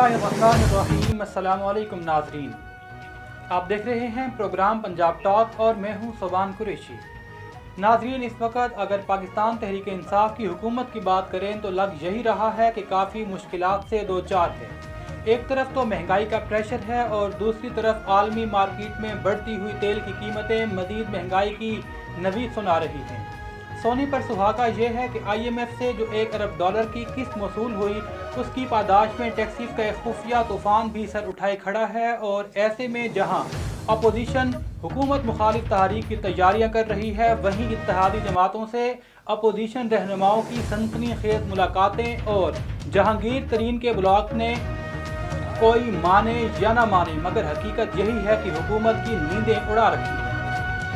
बिस्मिल्लाहिर्रहमानिर्रहीम। अस्सलामु अलैकुम नाज़रीन, आप देख रहे हैं प्रोग्राम पंजाब टॉक और मैं हूं सोबान कुरैशी। नाज़रीन, इस वक्त अगर पाकिस्तान तहरीक इंसाफ की हुकूमत की बात करें तो लग यही रहा है कि काफ़ी मुश्किलात से दो चार है। एक तरफ तो महंगाई का प्रेशर है और दूसरी तरफ आलमी मार्केट में बढ़ती हुई तेल की कीमतें मज़ीद महंगाई की नवीद सुना रही हैं। सोनी पर सुहागा यह है कि IMF से जो $1 अरब की किस्त मौसूल हुई, उसकी पादाश में टैक्सीज का एक खुफिया तूफान भी सर उठाए खड़ा है। और ऐसे में जहां अपोजिशन हुकूमत मुखालिफ तहरीक की तैयारियां कर रही है, वहीं इत्तेहादी जमातों से अपोजिशन रहनुमाओं की सनसनी खेज मुलाकातें और जहांगीर तरीन के ब्लॉक ने कोई माने या ना माने मगर हकीकत यही है कि हुकूमत की नींदें उड़ा रखी है।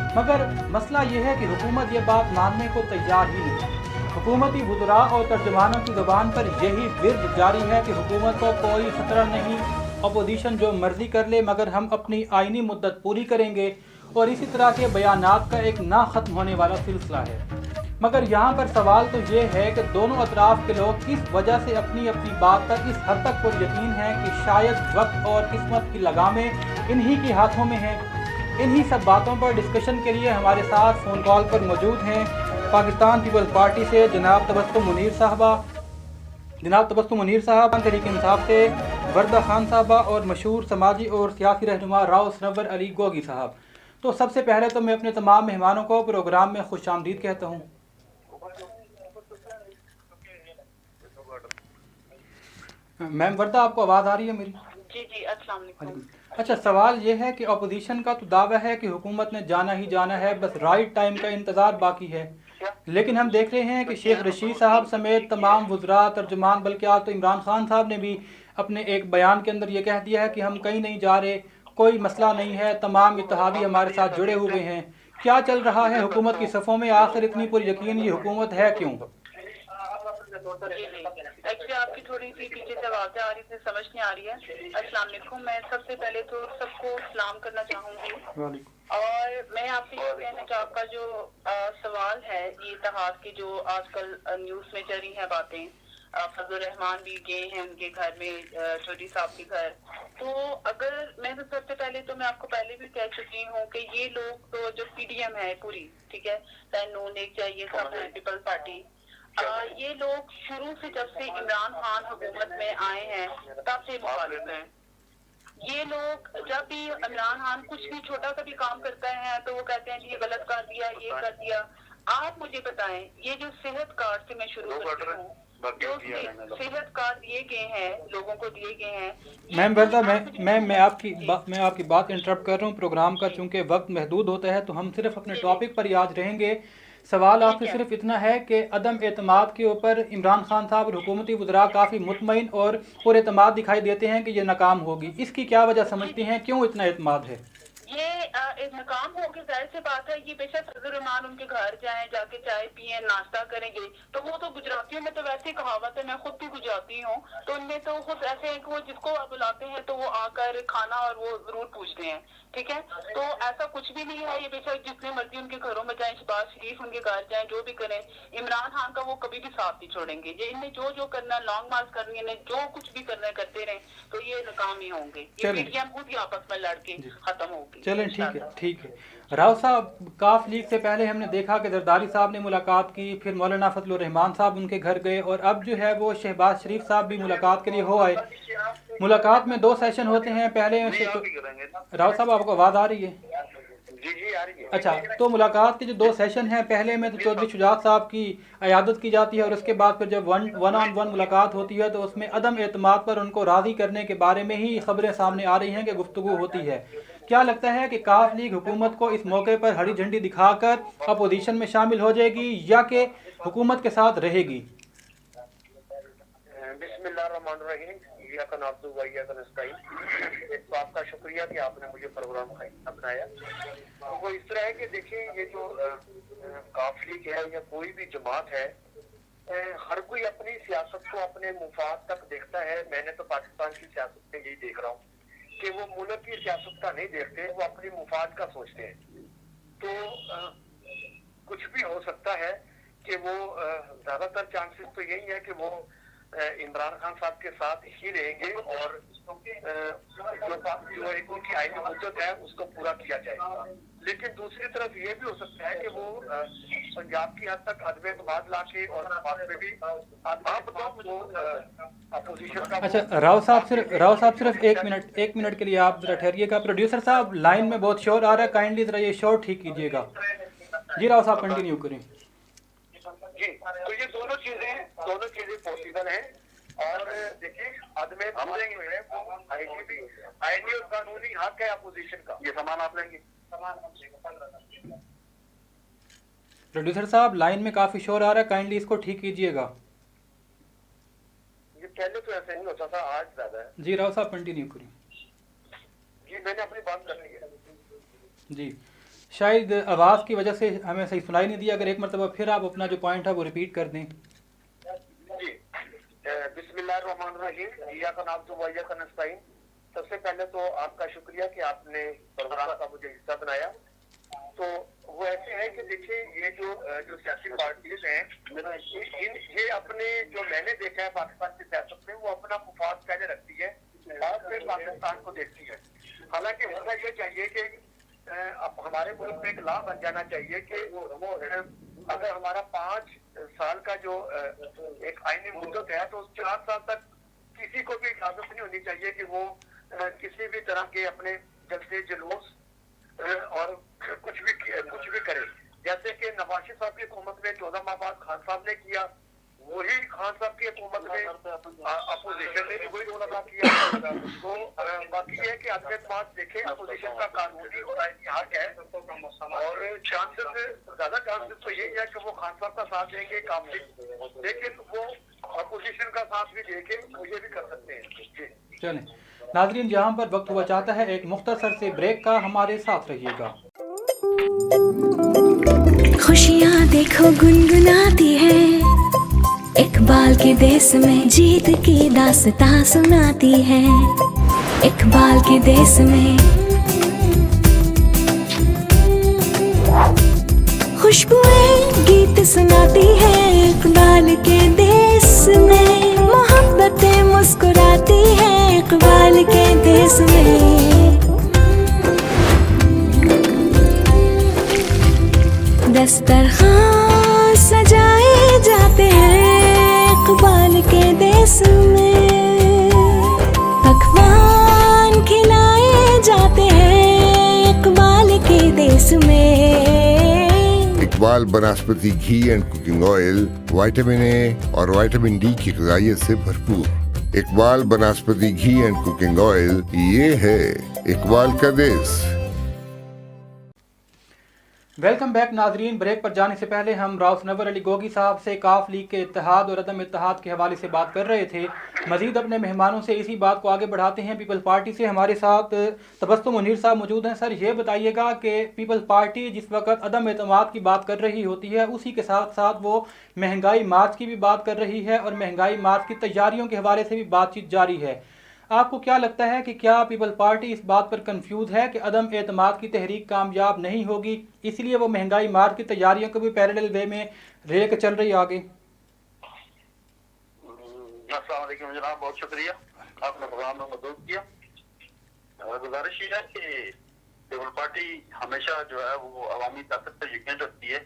मगर मसला यह है कि हुकूमत ये बात मानने को तैयार ही नहीं। हुकूमती वुज़रा और तर्जमानों की ज़बान पर यही विर्द जारी है कि हुकूमत को कोई ख़तरा नहीं, अपोजिशन जो मर्ज़ी कर ले मगर हम अपनी आइनी मुद्दत पूरी करेंगे। और इसी तरह के बयानात का एक ना ख़त्म होने वाला सिलसिला है। मगर यहाँ पर सवाल तो ये है कि दोनों अतराफ़ के लोग किस वजह से अपनी अपनी बात पर इस हद तक पुर यकीन है कि शायद वक्त और किस्मत की लगामें इन्हीं के हाथों में हैं। इन्हीं सब बातों पर डिस्कशन के लिए हमारे साथ फ़ोन कॉल पर मौजूद हैं पाकिस्तान पीपल्स पार्टी से जनाब तबस्सुम मुनीर साहब, तहरीक इंसाफ से वर्दा खान साहबा और मशहूर समाजी और सियासी रहनुमा राव सरवर अली गोगी साहब। तो सबसे पहले तो मैं अपने तमाम मेहमानों को प्रोग्राम में खुश आमदीद कहता हूँ। मैम वर्दा, आपको आवाज़ आ रही है मेरी? जी जी, अस्सलाम वालेकुम। अच्छा, सवाल ये है कि अपोजिशन का तो दावा है कि हुकूमत ने जाना ही जाना है, बस राइट टाइम का इंतज़ार बाकी है। लेकिन हम देख रहे हैं कि शेख रशीद साहब समेत तमाम वुज़रा तर्जुमान, बल्कि आज तो इमरान खान साहब ने भी अपने एक बयान के अंदर ये कह दिया है कि हम कहीं नहीं जा रहे, कोई मसला नहीं है, तमाम इत्तेहादी हमारे साथ जुड़े हुए हैं। क्या चल रहा है हुकूमत की सफ़ों में? आखिर इतनी पुर यकीन ये हुकूमत है क्यों? एक्चुअली आपकी थोड़ी सी पीछे से आवाज़ें आ रही थी, समझ नहीं आ रही है। अस्सलाम वालेकुम। मैं सबसे पहले तो सबको सलाम करना चाहूँगी और मैं आपसे ये कहना कि आपका जो सवाल है, ये इत्तेहाद की जो आजकल न्यूज़ में चल रही है बातें, फजल रहमान भी गए हैं उनके घर में, चौधरी साहब के घर। तो अगर मैं तो सबसे पहले तो मैं आपको पहले भी कह चुकी हूँ कि ये लोग तो जो PDM है पूरी, ठीक है, चाहे नून लीग चाहिए, सब पीपल्स पार्टी, ये लोग शुरू से जब से इमरान खान हुकूमत में आए हैं तब से मुखालिफ हैं। ये लोग जब भी इमरान खान कुछ भी छोटा सा भी काम करता है तो वो कहते हैं ये गलत कर दिया, ये कर दिया। आप मुझे बताएं, ये जो सेहत कार्ड से मैं शुरू करती हूँ, जो सेहत कार्ड दिए गए हैं, लोगों को दिए गए हैं। मैम वर्दा, मैं आपकी बात इंटरप्ट कर रहा हूँ। प्रोग्राम का चूँकि वक्त महदूद होता है तो हम सिर्फ अपने टॉपिक पर ही आज रहेंगे। सवाल आपसे सिर्फ इतना है कि अदम एतमाद के ऊपर इमरान खान साहब और हुकूमती वज़रा काफ़ी मुतमईन और पुरएतमाद दिखाई देते हैं कि ये नाकाम होगी। इसकी क्या वजह समझते हैं, क्यों इतना एतमाद है? ये एक नाकाम होगी, जाहिर सी बात है। ये बेशक फजल रहमान उनके घर जाएं, जाके चाय पिए, नाश्ता करेंगे, तो वो तो गुजरातियों में तो वैसे कहावत है, मैं खुद भी गुजराती हूँ, तो उनमें तो खुद ऐसे है कि वो जिसको आप बुलाते हैं तो वो आकर खाना और वो जरूर पूछते हैं, ठीक है। तो ऐसा कुछ भी नहीं है। ये बेशक जितने मर्जी उनके घरों में जाए, शहबाज शरीफ उनके घर जाए, जो भी करें, इमरान खान का वो कभी भी साथ नहीं छोड़ेंगे। ये इन्हें जो जो करना है, लॉन्ग मार्च करनी है, जो कुछ भी करना है करते रहे, तो ये नाकाम ही होंगे। ये PDM खुद ही आपस में लड़के खत्म होगी। चलें, ठीक है। राव साहब, काफ लीग से पहले हमने देखा कि जरदारी साहब ने मुलाकात की, फिर मौलाना फजलुर रहमान साहब उनके घर गए और अब जो है वो शहबाज शरीफ साहब भी मुलाकात के लिए हो आए। मुलाकात में 2 सेशन होते हैं। पहले राव साहब, आपको आवाज़ आ रही है? जी जी, आ रही है। अच्छा, तो मुलाकात के जो 2 सेशन हैं, पहले में तो चौधरी शुजात साहब की अयादत की जाती है और उसके बाद फिर जब वन ऑन वन मुलाकात होती है तो उसमें अदम एतमाद पर उनको राज़ी करने के बारे में ही खबरें सामने आ रही हैं कि गुफ्तगू होती है। क्या लगता है कि काफ लीग हुकूमत को इस मौके पर हरी झंडी दिखाकर अपोजिशन में शामिल हो जाएगी या कि हुकूमत के साथ रहेगी? बिस्मिल्लाहिर्रहमानिर्रहीम। तो आपका शुक्रिया कि आपने मुझे प्रोग्राम अपनाया। तो वो इस तरह है कि देखिए, ये जो काफ लीग है या कोई भी जमात है, हर कोई अपनी सियासत को अपने मुफाद तक देखता है। मैंने तो पाकिस्तान की सियासत में यही देख रहा हूँ कि वो मुल्क की सियासत का नहीं देखते, वो अपनी मुफाद का सोचते हैं। तो कुछ भी हो सकता है कि वो ज्यादातर चांसेस तो यही है कि वो इमरान खान साहब के साथ ही रहेंगे और जो एक उनकी आईनी मुद्दत है उसको पूरा किया जाएगा। लेकिन दूसरी तरफ ये भी हो सकता है कि वो पंजाब की हद तक अदम एतमाद ला के और में भी अपोजिशन का। अच्छा राव साहब सिर्फ एक मिनट के लिए आप जरा ठहरिएगा। प्रोड्यूसर साहब लाइन में बहुत शोर आ रहा है, काइंडली जरा ये शोर ठीक कीजिएगा। जी राव साहब कंटिन्यू करें। जी, तो ये दोनों चीजें पॉसिबल हैं और देखिए आदमी आईनी और कानूनी हक है अपोजिशन का। ये सामान आप लेंगे। प्रोड्यूसर साहब लाइन में काफी शोर आ रहा है, काइंडली इसको ठीक कीजिएगा। ये पहले तो ऐसा नहीं होता था, आज ज्यादा है। जी राव साहब कंटिन्यू करें। जी मैंने अपनी बात कर ली है। जी शायद आवाज़ की वजह से हमें सही सुनाई नहीं दिया, अगर एक मरतबा फिर आप अपना जो पॉइंट है वो रिपीट कर दें। जी बिस्मिल्लाहिर्रहमानिर्रहीम इय्याका नअबुदु व इय्याका नस्तईन। सबसे पहले तो आपका शुक्रिया कि आपने प्रोग्राम का मुझे हिस्सा बनाया। तो वो ऐसे है कि देखिए ये जो सियासी पार्टीज हैं ये अपने जो मैंने देखा है पाकिस्तान की सियासत में वो अपना मुफाद पहले रखती है और फिर पाकिस्तान को देखती है। हालांकि होना ये चाहिए कि अब हमारे मुल्क में एक लॉ बन जाना चाहिए कि अगर हमारा 5 साल का जो एक आईनी मुद्दत है तो 4 साल तक किसी को भी इजाजत नहीं होनी चाहिए कि वो किसी भी तरह के अपने जलसे जुलूस और कुछ भी करे। जैसे कि नवाज साहब की हुकूमत में 14 माह बाद खान साहब ने किया, वही खान साहब की हुकूमत में अपोजिशन ने भी वही रोल अदा किया। तो बाकी ये है कि अदम एतमाद देखें, अपोजिशन का कानूनी और आईनी हक है और ज्यादा चांसेस तो यही है कि वो खान साहब का साथ देंगे काफी, लेकिन वो अपोजिशन का साथ भी देके मुझे भी कर सकते हैं। चलें नाजरीन, जहाँ पर वक्त हुआ चाहता है एक मुख्तसर से ब्रेक का, हमारे साथ रहिएगा। खुशियाँ देखो गुनगुनाती है, इकबाल के देश में जीत की दास्तां सुनाती है। इकबाल के देश में खुशबुएं गीत सुनाती है। इकबाल के देश में मोहब्बतें मुस्कुराती है। इकबाल के देश में दस्तरखान सजाए जाते हैं। इकबाल के देश में पकवान खिलाए जाते हैं। इकबाल के देश में Iqbal vanaspati ghee and cooking oil vitamin A और विटामिन डी की ग़िज़ाइयत से भरपूर। Iqbal vanaspati ghee and cooking oil, ये है इकबाल का देश। वेलकम बैक नाजरीन। ब्रेक पर जाने से पहले हम राव सनवर अली गोगी साहब से काफ लीग के इत्तेहाद और अदम इत्तेहाद के हवाले से बात कर रहे थे। मजीद अपने मेहमानों से इसी बात को आगे बढ़ाते हैं। पीपल्स पार्टी से हमारे साथ तबस्सुम मुनीर साहब मौजूद हैं। सर ये बताइएगा कि पीपल्स पार्टी जिस वक्त अदम एतमाद की बात कर रही होती है, उसी के साथ साथ वो महंगाई मार्च की भी बात कर रही है और महंगाई मार्च की तैयारियों के हवाले से भी बातचीत जारी है। आपको क्या लगता है कि क्या पीपल पार्टी इस बात पर कंफ्यूज है कि अदम एतमाद की तहरीक कामयाब नहीं होगी, इसलिए वो महंगाई मार की तैयारियों को भी पैरेलल वे में लेकर चल रही आगे? अस्सलाम वालेकुम जनाब, बहुत शुक्रिया आपने प्रोग्राम में मदद किया। गुजारिश ये है कि पीपल पार्टी हमेशा जो है वो अवामी ताकत पर यकीन रखती है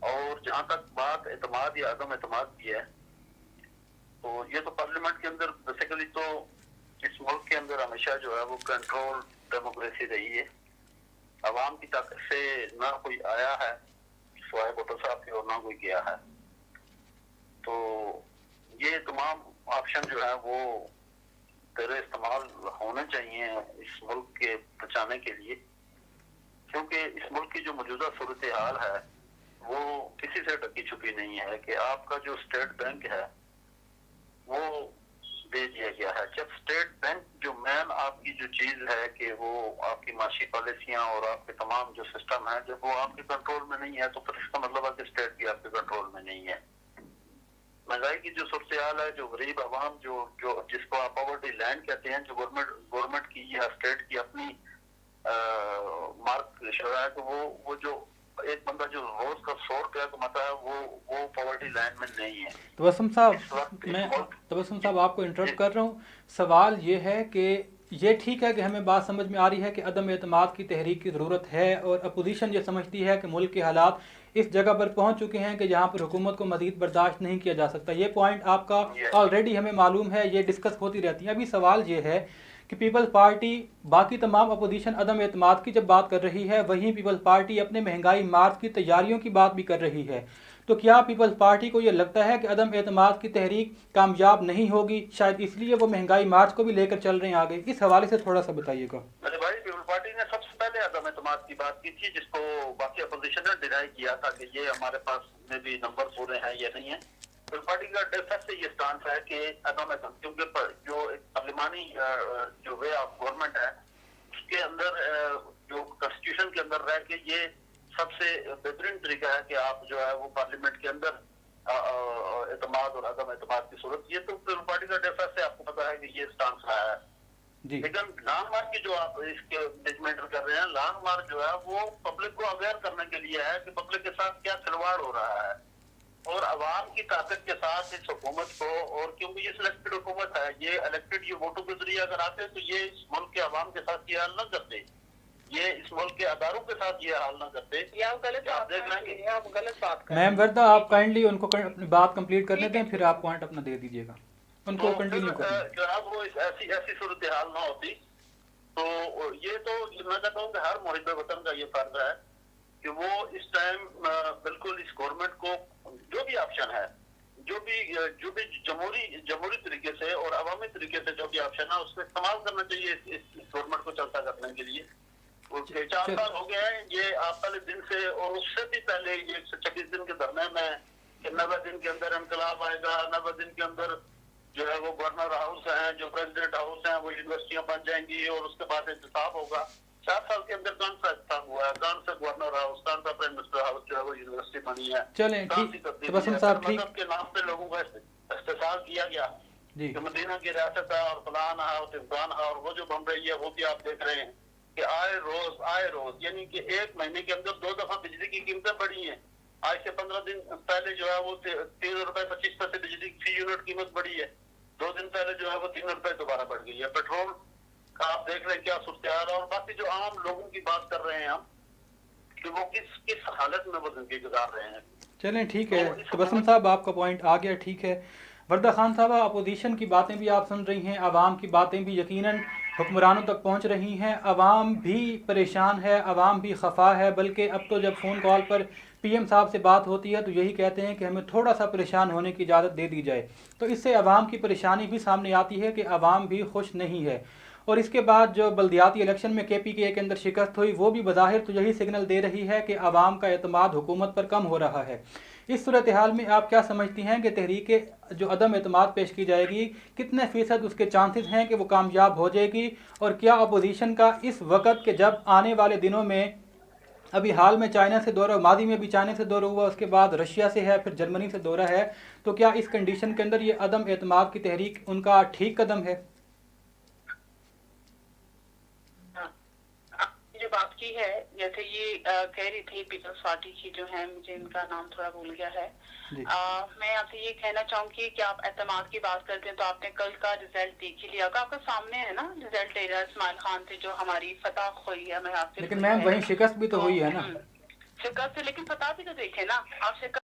और जहाँ तक बात एतमाद या अदम एतमाद की है तो ये तो पार्लियामेंट के अंदर बेसिकली तो इस मुल्क के अंदर हमेशा जो है वो कंट्रोल डेमोक्रेसी रही है। अवाम की ताकत से ना कोई आया है सिवाय भुट्टो साहब के और ना कोई गया है। तो ये तमाम ऑप्शन जो है वो तेरे इस्तेमाल होने चाहिए इस मुल्क के बचाने के लिए, क्योंकि इस मुल्क की जो मौजूदा सूरत हाल है वो किसी से ढकी छुपी नहीं है कि आपका जो स्टेट बैंक है वो दे दिया गया है। जब स्टेट बैंक जो मेन आपकी जो चीज है कि वो आपकी माशी पॉलिसियां और आपके तमाम जो सिस्टम है जब वो आपके कंट्रोल में नहीं है तो फिर इसका मतलब है कि स्टेट भी आपके कंट्रोल में नहीं है। महंगाई की जो सूरत है, जो गरीब आवाम जो जिसको आप पॉवर्टी लैंड कहते हैं, जो गवर्नमेंट की या स्टेट की अपनी मार्क जो है तो वो जो एक बंदा जो रोज का 100 रुपया कमाता है वो पॉवर्टी लाइन में नहीं है। तबस्सुम साहब आपको इंटरप्ट कर रहा हूँ। सवाल ये है कि ये ठीक है कि हमें बात समझ में आ रही है कि अदम एतमाद की तहरीक की ज़रूरत है और अपोजिशन ये समझती है कि मुल्क के हालात इस जगह पर पहुंच चुके हैं कि जहां पर हुकूमत को मज़ीद बर्दाश्त नहीं किया जा सकता। ये पॉइंट आपका ऑलरेडी हमें मालूम है, ये डिस्कस होती रहती है। अभी सवाल ये है कि पीपल्स पार्टी बाकी तमाम अपोजिशन अदम एतमाद की जब बात कर रही है, वहीं पीपल्स पार्टी अपने महंगाई मार्च की तैयारियों की बात भी कर रही है। तो क्या पीपल्स पार्टी को ये लगता है कि अदम एतमाद की तहरीक कामयाब नहीं होगी, शायद इसलिए वो महंगाई मार्च को भी लेकर चल रहे हैं आगे? इस हवाले से थोड़ा सा बताइएगा। मेरे भाई, पीपल्स पार्टी ने सबसे पहले अदम एतमाद की बात की थी, जिसको बाकी अपोजिशन ने डिनाई किया था कि ये हमारे पास में भी नंबर पूरे हैं या नहीं है। पीपल्स पार्टी का डेफिनेट से ये स्टांस है कि अदम एतमाद, क्योंकि जो एक पार्लिमानी जो वे ऑफ गवर्नमेंट है उसके अंदर जो कॉन्स्टिट्यूशन के अंदर रह के ये सबसे बेहतरीन तरीका है कि आप जो है वो पार्लियामेंट के अंदर एतमाद और अदम एतमाद की सूरत, ये तो पीपल्स पार्टी का डेफिनेट से आपको पता है कि ये स्टांस रहा है। लेकिन लॉन्ग मार्च की जो आप इसके जजमेंट कर रहे हैं, लॉन्ग मार्च जो है वो पब्लिक को अवेयर करने के लिए है कि पब्लिक के साथ क्या खिलवाड़ हो रहा है और अवाम की ताकत के साथ इस हुकूमत को, और क्योंकि ये सिलेक्टेड हुकूमत है, ये इलेक्टेड, ये वोटों के जरिए अगर आते तो ये इस मुल्क के अवाम के साथ ये हाल न करते, ये इस मुल्क के अदारों के साथ ये हाल न करते। आप देख लेंगे, आप गलत बात कर रहे हैं। मैम वर्दा, आप काइंडली उनको अपनी बात कंप्लीट करने दें, फिर आप पॉइंट अपना दे दीजिएगा, उनको कंटिन्यू करें। जो है वो ऐसी सूरत हाल ना होती। तो ये तो मैं कहता हूँ कि हर मुहिब वतन का ये फर्ज है कि वो इस टाइम बिल्कुल इस गवर्नमेंट को जो भी ऑप्शन है, जो भी जमहूरी तरीके से और अवामी तरीके से जो भी ऑप्शन है उसको इस्तेमाल करना चाहिए इस गवर्नमेंट को चलता करने के लिए। 4 साल हो गए हैं ये आप पहले दिन से, और उससे भी पहले ये 26 दिन के धरने में कि 90 दिन के अंदर इंकलाब आएगा, 90 दिन के अंदर जो है वो गवर्नर हाउस है, जो प्रेसिडेंट हाउस है, वो यूनिवर्सिटियां बन जाएंगी और उसके बाद इंतखाब होगा। 4 साल के अंदर कौन सा इंतखाब हुआ है? कौन सा गवर्नर हाउस, कौन सा प्राइम मिनिस्टर हाउस जो है वो यूनिवर्सिटी बनी है? चलें ठीक, तबस्सुम साहब ठीक, के नाम पे लोगों का इस्तेसाल किया गया कि मदीना की रियासत है और फलान है और तिमकान है, और वो जो बन रही है वो भी आप देख रहे हैं कि आए रोज यानी कि 1 महीने के अंदर 2 दफा बिजली की कीमतें बढ़ी हैं। आज से 15 दिन पहले जो है वो 3 रुपए 25 पैसे बिजली की फी यूनिट कीमत बढ़ी है। 2 दिन पहले जो है वो 3 रुपए दोबारा बढ़ गई है। पेट्रोल का आप देख रहे हैं क्या सूरत हाल है। और बाकी जो आम लोगों की बात कर रहे हैं हम कि वो किस हालत में वो जिंदगी गुजार रहे हैं। चलें ठीक है, तबस्सुम साहब आपका पॉइंट आ गया, ठीक है। वर्दा खान साहब, अपोजिशन की बातें भी आप सुन रही हैं, आवाम की बातें भी यकीनन हुक्मरानों तक पहुंच रही हैं, आवाम भी परेशान है, आवाम भी खफा है। बल्कि अब तो जब फ़ोन कॉल पर पीएम साहब से बात होती है तो यही कहते हैं कि हमें थोड़ा सा परेशान होने की इजाज़त दे दी जाए। तो इससे आवाम की परेशानी भी सामने आती है कि आवाम भी खुश नहीं है। और इसके बाद जो बल्दियाती इलेक्शन में KPK के अंदर शिकस्त हुई, वो भी बज़ाहिर तो यही सिग्नल दे रही है कि आवाम का एतमाद हुकूमत पर कम हो रहा है। इस सूरत हाल में आप क्या समझती हैं कि तहरीक जो अदम एतमाद पेश की जाएगी, कितने फ़ीसद उसके चांसेस हैं कि वो कामयाब हो जाएगी? और क्या अपोजिशन का इस वक्त के जब आने वाले दिनों में, अभी हाल में चाइना से दौरा, मादी में भी चाइना से दौरा हुआ, उसके बाद रशिया से है, फिर जर्मनी से दौरा है, तो क्या इस कंडीशन के अंदर ये अदम एतमाद की तहरीक उनका ठीक कदम है? जो बात की है, जैसे ये कह रही थी पीपल्स पार्टी की जो है, मुझे इनका नाम थोड़ा भूल गया है। मैं आपसे ये कहना चाहूंगी कि आप एतमाद की बात करते हैं तो आपने कल का रिजल्ट देख ही लिया, आपका सामने है ना रिजल्ट इस्माइल खान से जो हमारी फतह हुई है। मैं आपसे, लेकिन मैम वही शिकस्त भी तो हुई है ना। शिकस्त, लेकिन फतह भी तो देखे ना आप, शिकस्त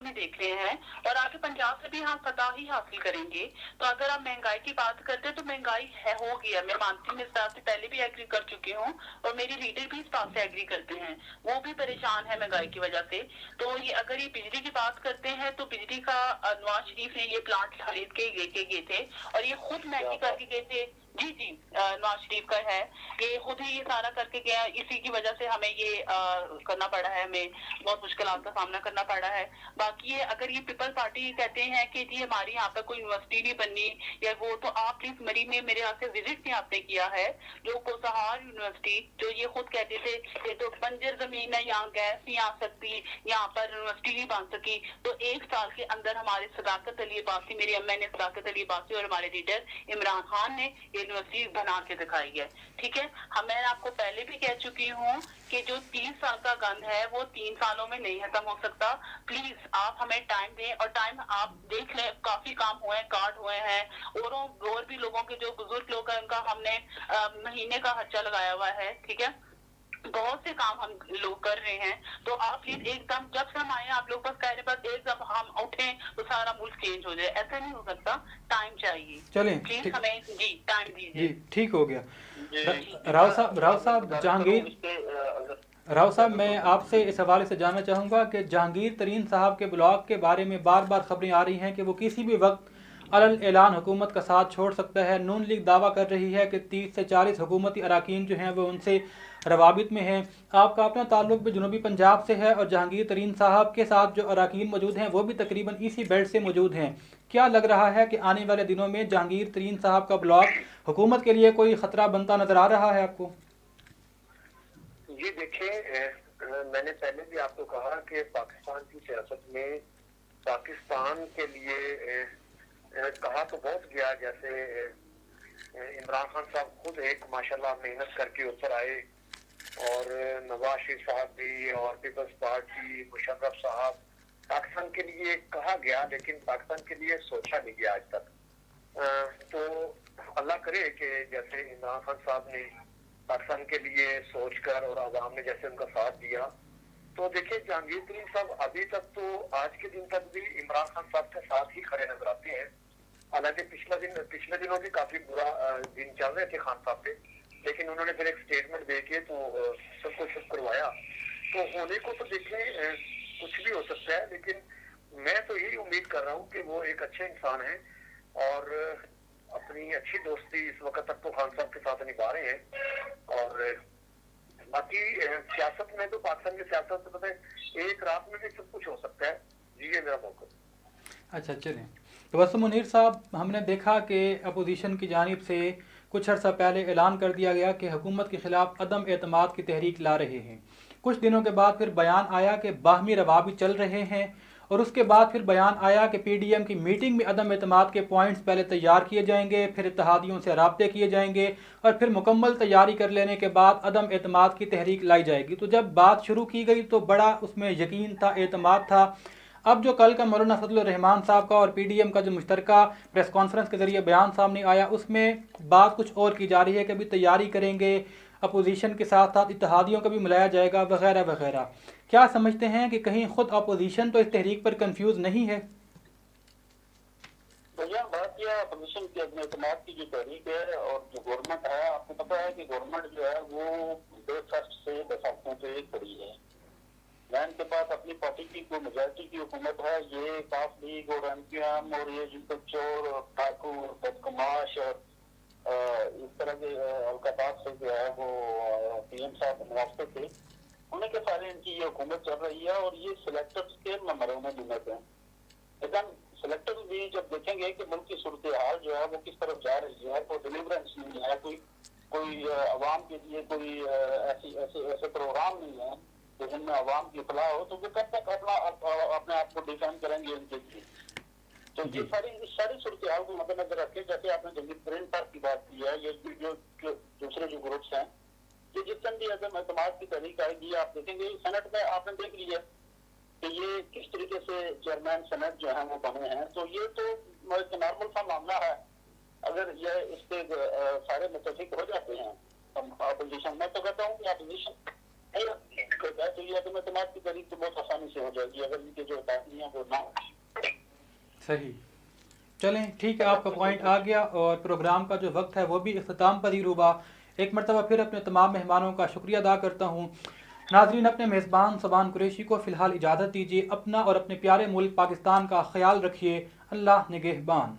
देख रहे हैं और आगे पंजाब से भी हम फतह ही हासिल करेंगे। तो अगर आप महंगाई की बात करते हैं तो महंगाई है, होगी, मैं मानती हूँ, इस बात से पहले भी एग्री कर चुकी हूँ और मेरी लीडर भी इस बात से एग्री करते हैं, वो भी परेशान है महंगाई की वजह से। तो ये अगर ये बिजली की बात करते हैं तो बिजली का नवाज शरीफ ने ये प्लांट खरीद के लेके गए थे और ये खुद महंगी करके गए थे। जी नवाज शरीफ का है, ये खुद ही ये सारा करके गया, इसी की वजह से हमें ये करना पड़ा है, हमें बहुत मुश्किलात का सामना करना पड़ा है। बाकी ये अगर ये पीपल पार्टी कहते हैं कि जी हमारी यहाँ पर कोई यूनिवर्सिटी नहीं बननी या वो, तो आप प्लीज मरी में मेरे यहाँ से विजिट नहीं आपने किया है, जो कोसहार यूनिवर्सिटी जो ये खुद कहते थे ये तो बंजर जमीन है, यहाँ गैस नहीं आ सकती, यहाँ पर यूनिवर्सिटी नहीं बन सकी। तो 1 साल के अंदर हमारे सदाकत अली अब्बासी, मेरी अम्मा ने सदाकत अली अब्बासी और हमारे लीडर इमरान खान ने ये यूनिवर्सिटी बना के दिखाई है। ठीक है, मैं आपको पहले भी कह चुकी हूँ कि जो 3 साल का गन है वो 3 सालों में नहीं खत्म हो सकता। प्लीज आप हमें टाइम दें, और टाइम आप देख लें, काफी काम हुए हैं, कार्ड हुए हैं, और भी लोगों के जो बुजुर्ग लोग हैं उनका हमने महीने का खर्चा लगाया हुआ है। ठीक है, बहुत से काम हम लोग कर रहे हैं। तो आप प्लीज एकदम जब से हम आए आप लोग बस कह रहे बस एकदम हम उठे तो सारा मुल्क चेंज हो जाए, ऐसा नहीं हो सकता। टाइम चाहिए, चलें प्लीज हमें जी टाइम दीजिए। जी ठीक हो गया। राव साहब जहांगीर राव साहब, मैं आपसे इस हवाले से जानना चाहूँगा कि जहांगीर तरीन साहब के ब्लॉग के बारे में बार बार खबरें आ रही हैं कि वो किसी भी वक्त अलल ऐलान हुकूमत का साथ छोड़ सकता है। नून लीग दावा कर रही है कि 30 से 40 हुकूमती अरकान जो हैं वो उनसे रवाबित में हैं। आपका अपना ताल्लुक भी जनूबी पंजाब से है और जहांगीर तरीन साहब के साथ जो अरकान मौजूद हैं वो भी तकरीबन इसी बेल्ट से मौजूद हैं। क्या लग रहा है कि आने वाले दिनों में जहांगीर तरीन साहब का ब्लॉग हुकूमत के लिए कोई ख़तरा बनता नज़र आ रहा है आपको? जी देखिए, मैंने पहले भी आपको कहा कि पाकिस्तान की सियासत में पाकिस्तान के लिए कहा तो बहुत गया। जैसे इमरान खान साहब खुद एक माशाल्लाह मेहनत करके ऊपर आए, और नवाज शरीफ साहब भी, और पीपल्स पार्टी, मुशर्रफ साहब, पाकिस्तान के लिए कहा गया लेकिन पाकिस्तान के लिए सोचा नहीं गया आज तक। तो अल्लाह करे कि जैसे इमरान खान साहब ने पाकिस्तान के लिए सोचकर और आवाम ने जैसे उनका साथ दिया, तो देखिए जहांगीर तरीन साहब अभी तक तो आज के दिन तक भी इमरान खान साहब के साथ ही खड़े नजर आते हैं। हालांकि पिछले दिनों भी काफी बुरा दिन चल रहे थे खान साहब पे, लेकिन उन्होंने फिर एक स्टेटमेंट देके तो सबको चुप करवाया। तो होने को तो देखिए कुछ भी हो सकता है, लेकिन मैं तो यही उम्मीद कर रहा हूँ कि वो एक अच्छे इंसान है और अपनी अच्छी दोस्ती इस वक्त तक तो खान साहब के साथ निभा रहे हैं। और बाकी सियासत में तो पाकिस्तान की सियासत से पता है एक रात में भी सब कुछ हो सकता है। जी ये मेरा मौका। अच्छा चलें, तो बस मुनीर साहब, हमने देखा कि अपोजिशन की जानिब से कुछ अर्सा पहले ऐलान कर दिया गया कि हुकूमत के ख़िलाफ़ अदम एतमाद की तहरीक ला रहे हैं। कुछ दिनों के बाद फिर बयान आया कि बाहमी रवाबी चल रहे हैं, और उसके बाद फिर बयान आया कि PDM की मीटिंग में अदम एतमाद के पॉइंट्स पहले तैयार किए जाएंगे, फिर इत्तेहादियों से राब्ते किए जाएंगे, और फिर मुकम्मल तैयारी कर लेने के बाद अदम एतमाद की तहरीक लाई जाएगी। तो जब बात शुरू की गई तो बड़ा उसमें यकीन था, एतमाद था। अब जो कल का मौलाना फजलुर रहमान साहब का और PDM का जो मुश्तरका प्रेस कॉन्फ्रेंस के ज़रिए बयान सामने आया, उसमें बात कुछ और की जा रही है कि अभी तैयारी करेंगे, अपोजिशन के साथ साथ इत्तेहादियों का भी मिलाया जाएगा वगैरह वगैरह। क्या समझते हैं कि कहीं खुद अपोजिशन तो इस तहरीक पर कंफ्यूज नहीं है? भैया बात यह अपोजिशन की एतमाद की जो तहरीक है और जो गवर्नमेंट है, आपको पता है कि गवर्नमेंट जो है वो 2 से 10 हफ्तों से खड़ी है। वैन के पास अपनी पार्टी की कोई मेजॉरिटी की हुकूमत है। ये काफ लीग और MQM और ये जिनको चोर ठाकुर बदकमाश और इस तरह के अलकाताब से जो है वो PM साहब मुआवजे थे, उन्हें के सारे इनकी ये हुकूमत चल रही है और ये सिलेक्टर्स के ममरों में जुम्मत है। लेकिन सिलेक्टर्स भी जब देखेंगे कि मुल्क की सूरत हाल जो है वो किस तरफ जा रही है, तो डिलीवरेंस नहीं है, कोई अवाम के लिए कोई ऐसे प्रोग्राम नहीं है जिनमें अवाम की इतला हो, तो वो कब तक अपने आप को डिफेंड करेंगे इनके लिए। तो ये सारी सूरत हाल को मद्देनजर रखें, जैसे आपने जंगीर तरीन साहब की बात की है, ये जो दूसरे जो ग्रुप्स हैं, ये जिस दिन भी अदम एतमाद की तहरीक आएगी आप देखेंगे सेनेट में आपने देख लिया कि ये किस तरीके से चेयरमैन सेनेट जो है वो बने हैं। तो ये तो एक नॉर्मल सा मामला है। अगर ये इस पे सारे मुतफिक हो जाते हैं अपोजिशन में, तो कहता हूँ कि अपोजिशन तो ये अदम एतमाद की तहरीक तो बहुत आसानी से हो जाएगी अगर इनके जो बातें हैं वो ना हो। सही, चलें ठीक है, आपका पॉइंट आ गया और प्रोग्राम का जो वक्त है वो भी इख्तिताम पजीर हुआ। एक मरतबा फिर अपने तमाम मेहमानों का शुक्रिया अदा करता हूँ। नाजरीन, अपने मेज़बान सोबान कुरैशी को फ़िलहाल इजाज़त दीजिए। अपना और अपने प्यारे मुल्क पाकिस्तान का ख्याल रखिए। अल्लाह निगहबान।